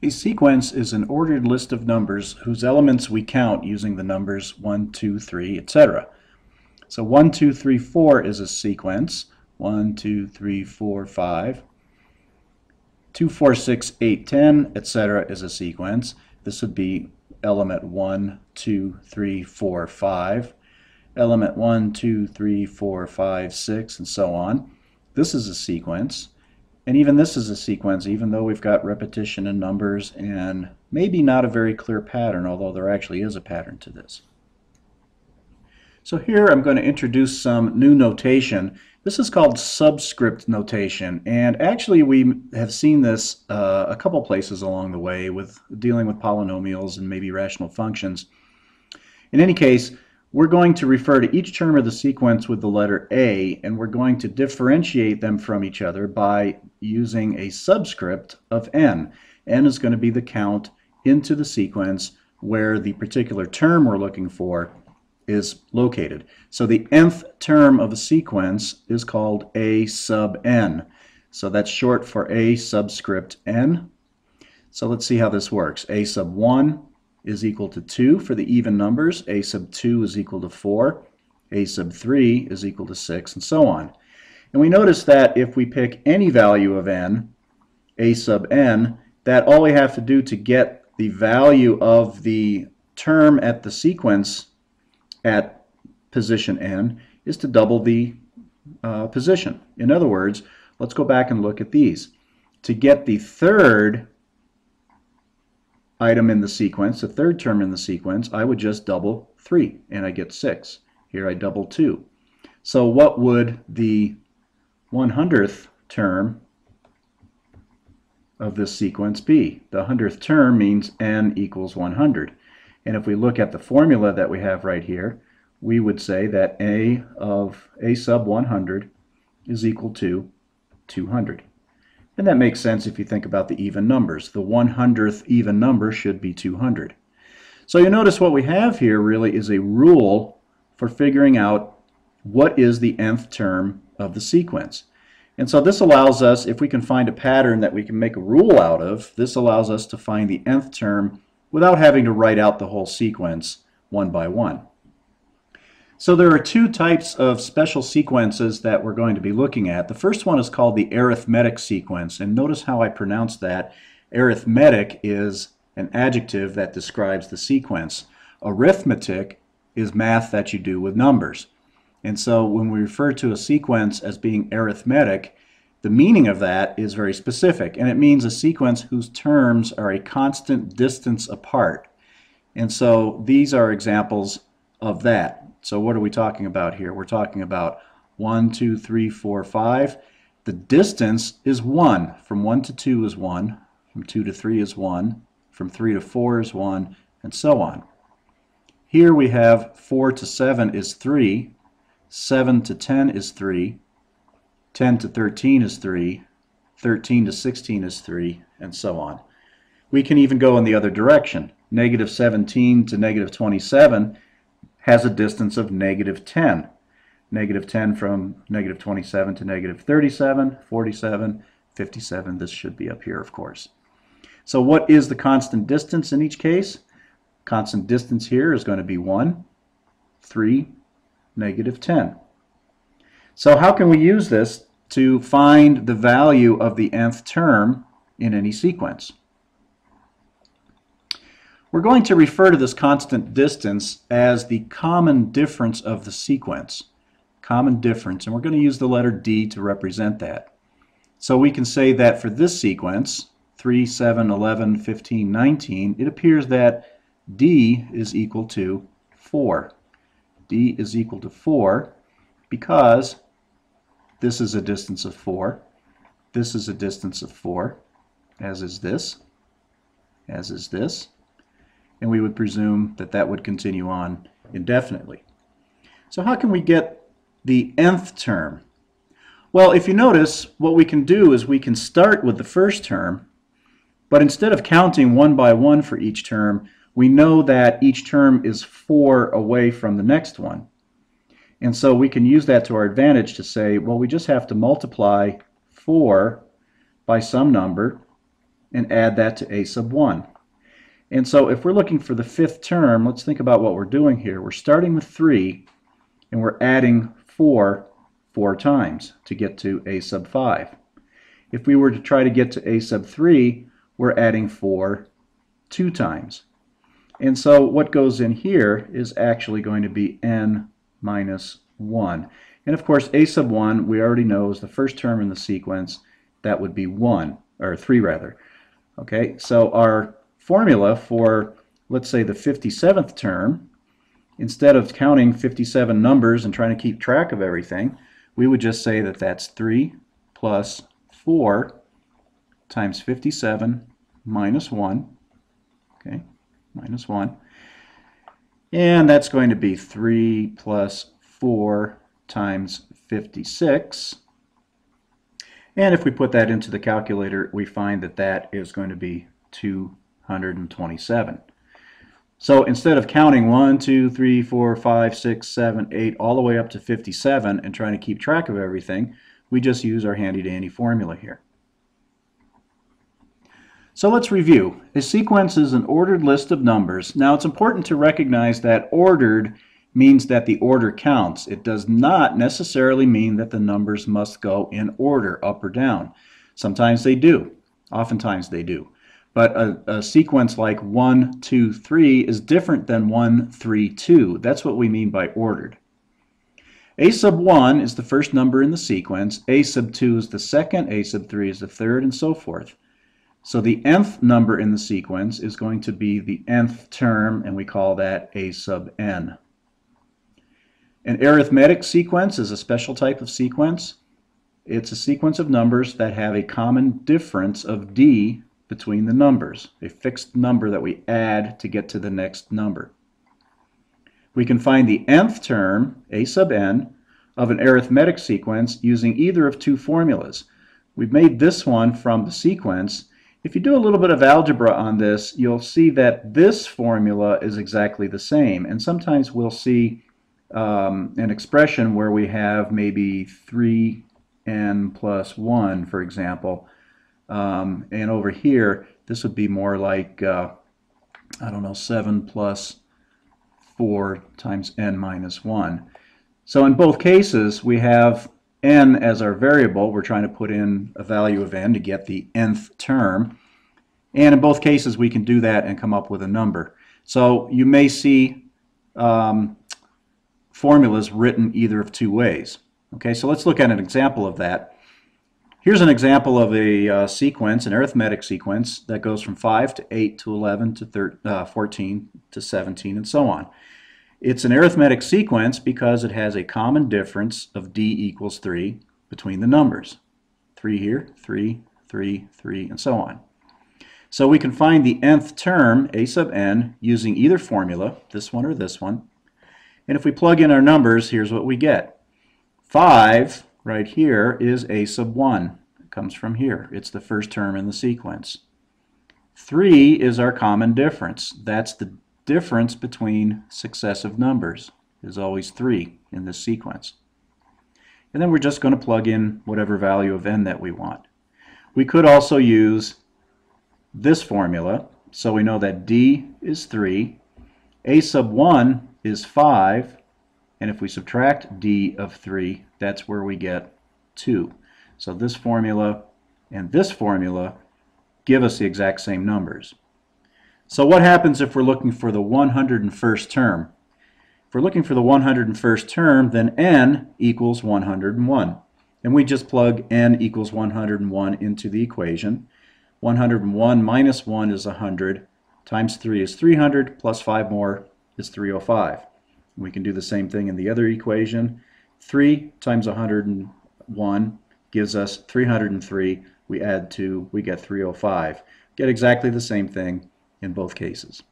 A sequence is an ordered list of numbers whose elements we count using the numbers 1, 2, 3, etc. So 1, 2, 3, 4 is a sequence. 1, 2, 3, 4, 5. 2, 4, 6, 8, 10, etc. is a sequence. This would be element 1, 2, 3, 4, 5. Element 1, 2, 3, 4, 5, 6, and so on. This is a sequence. And even this is a sequence, even though we've got repetition in numbers and maybe not a very clear pattern, although there actually is a pattern to this. So here I'm going to introduce some new notation. This is called subscript notation, and actually we have seen this a couple places along the way with dealing with polynomials and maybe rational functions. In any case, we're going to refer to each term of the sequence with the letter A, and we're going to differentiate them from each other by using a subscript of n. N is going to be the count into the sequence where the particular term we're looking for is located. So the nth term of a sequence is called A sub n. So that's short for A subscript n. So let's see how this works. A sub 1 is equal to 2 for the even numbers. A sub 2 is equal to 4. A sub 3 is equal to 6, and so on. And we notice that if we pick any value of n, A sub n, that all we have to do to get the value of the term at the sequence at position n is to double the position. In other words, let's go back and look at these. To get the third item in the sequence, the third term in the sequence, I would just double 3 and I get 6. Here I double 2. So what would the 100th term of this sequence be? The 100th term means n equals 100. And if we look at the formula that we have right here, we would say that A of A sub 100 is equal to 200. And that makes sense if you think about the even numbers. The 100th even number should be 200. So you notice what we have here really is a rule for figuring out what is the nth term of the sequence. And so this allows us, if we can find a pattern that we can make a rule out of, this allows us to find the nth term without having to write out the whole sequence one by one. So there are two types of special sequences that we're going to be looking at. The first one is called the arithmetic sequence, and notice how I pronounce that. Arithmetic is an adjective that describes the sequence. Arithmetic is math that you do with numbers. And so when we refer to a sequence as being arithmetic, the meaning of that is very specific, and it means a sequence whose terms are a constant distance apart. And so these are examples of that. So what are we talking about here? We're talking about 1, 2, 3, 4, 5. The distance is 1. From 1 to 2 is 1. From 2 to 3 is 1. From 3 to 4 is 1, and so on. Here we have 4 to 7 is 3. 7 to 10 is 3. 10 to 13 is 3. 13 to 16 is 3, and so on. We can even go in the other direction. Negative 17 to negative 27 has a distance of negative 10. Negative 10 from negative 27 to negative 37, 47, 57. This should be up here, of course. So what is the constant distance in each case? Constant distance here is going to be 1, 3, negative 10. So how can we use this to find the value of the nth term in any sequence? We're going to refer to this constant distance as the common difference of the sequence. Common difference, and we're going to use the letter D to represent that. So we can say that for this sequence, 3, 7, 11, 15, 19, it appears that D is equal to 4. D is equal to 4 because this is a distance of 4. This is a distance of 4, as is this, as is this. And we would presume that that would continue on indefinitely. So how can we get the nth term? Well, if you notice, what we can do is we can start with the first term, but instead of counting one by one for each term, we know that each term is 4 away from the next one. And so we can use that to our advantage to say, well, we just have to multiply 4 by some number, and add that to a sub 1. And so if we're looking for the fifth term, let's think about what we're doing here. We're starting with 3, and we're adding 4 times to get to a sub 5. If we were to try to get to a sub 3, we're adding 4 2 times. And so what goes in here is actually going to be n minus 1. And of course, a sub 1, we already know, is the first term in the sequence. That would be 1, or 3 rather. Okay, so our formula for, let's say, the 57th term, instead of counting 57 numbers and trying to keep track of everything, we would just say that that's 3 plus 4 times 57 minus 1. Okay, minus 1. And that's going to be 3 plus 4 times 56. And if we put that into the calculator, we find that that is going to be 227. So instead of counting 1, 2, 3, 4, 5, 6, 7, 8, all the way up to 57 and trying to keep track of everything, we just use our handy-dandy formula here. So let's review. A sequence is an ordered list of numbers. Now it's important to recognize that ordered means that the order counts. It does not necessarily mean that the numbers must go in order, up or down. Sometimes they do. Oftentimes they do. But a sequence like 1, 2, 3 is different than 1, 3, 2. That's what we mean by ordered. A sub 1 is the first number in the sequence, a sub 2 is the second, a sub 3 is the third, and so forth. So the nth number in the sequence is going to be the nth term, and we call that a sub n. An arithmetic sequence is a special type of sequence. It's a sequence of numbers that have a common difference of d between the numbers, a fixed number that we add to get to the next number. We can find the nth term, a sub n, of an arithmetic sequence using either of two formulas. We've made this one from the sequence. If you do a little bit of algebra on this, you'll see that this formula is exactly the same. And sometimes we'll see an expression where we have maybe 3n plus 1, for example. And over here, this would be more like, I don't know, 7 plus 4 times n minus 1. So in both cases, we have n as our variable. We're trying to put in a value of n to get the nth term. And in both cases, we can do that and come up with a number. So you may see formulas written either of two ways. Okay, so let's look at an example of that. Here's an example of a sequence, an arithmetic sequence, that goes from 5 to 8 to 11 to 14 to 17 and so on. It's an arithmetic sequence because it has a common difference of d equals 3 between the numbers. 3 here, 3, 3, 3, and so on. So we can find the nth term, a sub n, using either formula, this one or this one. And if we plug in our numbers, here's what we get. 5 right here is a sub 1. It comes from here. It's the first term in the sequence. 3 is our common difference. That's the difference between successive numbers. Is always 3 in this sequence. And then we're just going to plug in whatever value of n that we want. We could also use this formula, so we know that d is 3, a sub 1 is 5, and if we subtract d of 3, that's where we get 2. So this formula and this formula give us the exact same numbers. So what happens if we're looking for the 101st term? If we're looking for the 101st term, then n equals 101. And we just plug n equals 101 into the equation. 101 minus 1 is 100, times 3 is 300, plus 5 more is 305. We can do the same thing in the other equation. 3 times 101 gives us 303. We add 2, we get 305. Get exactly the same thing in both cases.